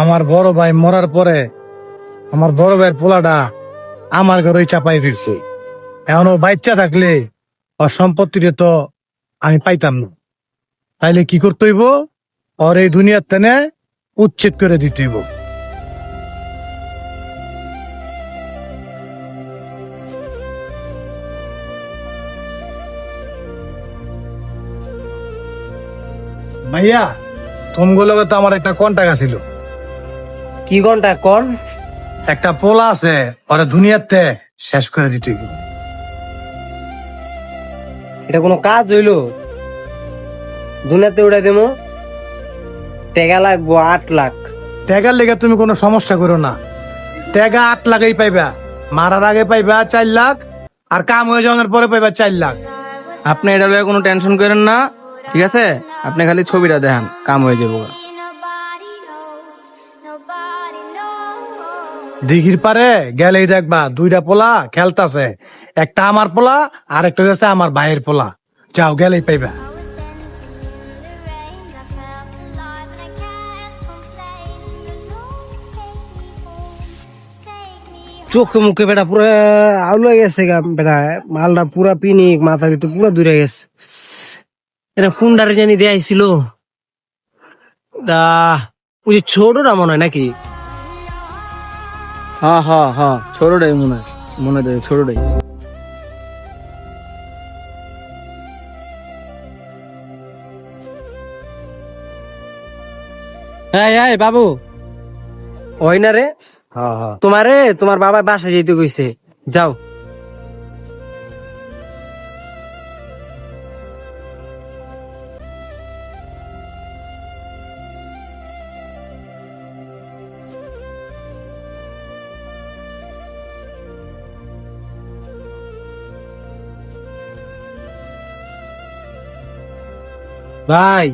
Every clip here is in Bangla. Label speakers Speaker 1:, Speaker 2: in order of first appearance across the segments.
Speaker 1: আমার বড় ভাই মরার পরে আমার বড় ভাইয়ের পোলাটা আমার ঘরে চাপাই ফিরছে। এখন ও বাচ্চা থাকলে ওর সম্পত্তিটা তো আমি পাইতাম না। তাইলে কি করতে হইব? ওর এই দুনিয়ার তেনে উচ্ছেদ করে দিতে হইব। ভাইয়া তোমার লগে তো আমার একটা কন্টাক্ট আছিল।
Speaker 2: কি ঘন্টা কোন?
Speaker 1: একটা পোলা আছে, ওরা দুনিয়াতে শেষ করে দিতে হইব।
Speaker 2: এটা কোনো কাজ হইলো? দুনিয়াতে উড়াই দেবো, টাকা লাগবো 8 লাখ।
Speaker 1: ট্যাগার লেগে তুমি কোনো সমস্যা করো না। ট্যাগা 8 লাখই পাইবা, মারার আগে পাইবা 4 লাখ, আর কাম হয়ে যাওয়ার পরে পাইবা 4 লাখ।
Speaker 3: আপনি এটা লয়ে কোনো টেনশন করেন না, ঠিক আছে? আপনি খালি ছবিটা দেখান, কাম হয়ে যাবো।
Speaker 1: দিঘির পারে গেলেই দেখবা দুইটা পোলা খেলতাছে, একটা আমার পোলা আর একটা হচ্ছে আমার ভাইয়ের পোলা। যাও, গেলেই পাইবা।
Speaker 2: চোখে মুখে বেটা পুরো আউল হয়ে গেছে গা বেটা, মালটা পুরা পিনিক, মাথার ভিতর পুরো দূরে গেছে। এটা কুন্ডারে জানি দেয়াইছিল ওই যে ছোটটা মনে হয় নাকি?
Speaker 3: হ্যাঁ হ্যাঁ হ্যাঁ, ছোটটাই মনে দেয়, ছোটটাই।
Speaker 2: এই বাবু, ওই না রে,
Speaker 3: হ্যাঁ হ্যাঁ।
Speaker 2: তোমার বাবা বাসা যেতে কইছে, যাও। ভাই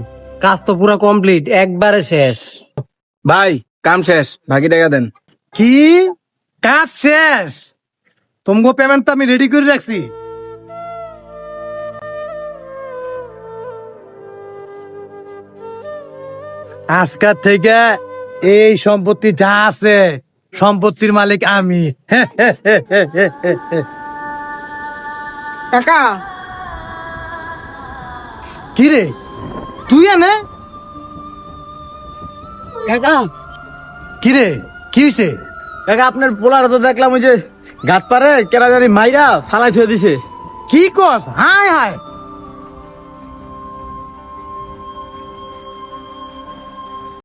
Speaker 2: কাজ তো পুরা কমপ্লিট, একবারে শেষ।
Speaker 3: ভাই কাম শেষ, বাকি টাকা দেন।
Speaker 1: কি কাজ শেষ? তোমাকে পেমেন্ট তো আমি রেডি করে রাখছি। আজকাল থেকে এই সম্পত্তি যা আছে, সম্পত্তির মালিক আমি।
Speaker 4: কাকা,
Speaker 1: কি রে তুই এনে?
Speaker 2: কাকা,
Speaker 1: কি রে কি হয়েছে?
Speaker 2: কাকা আপনার পোলার তো দেখলাম ওই যে ঘাট পারে কেনা জানি মাইরা ফালাই ছুঁয়ে দিছে।
Speaker 1: কি কস? হায় হায়,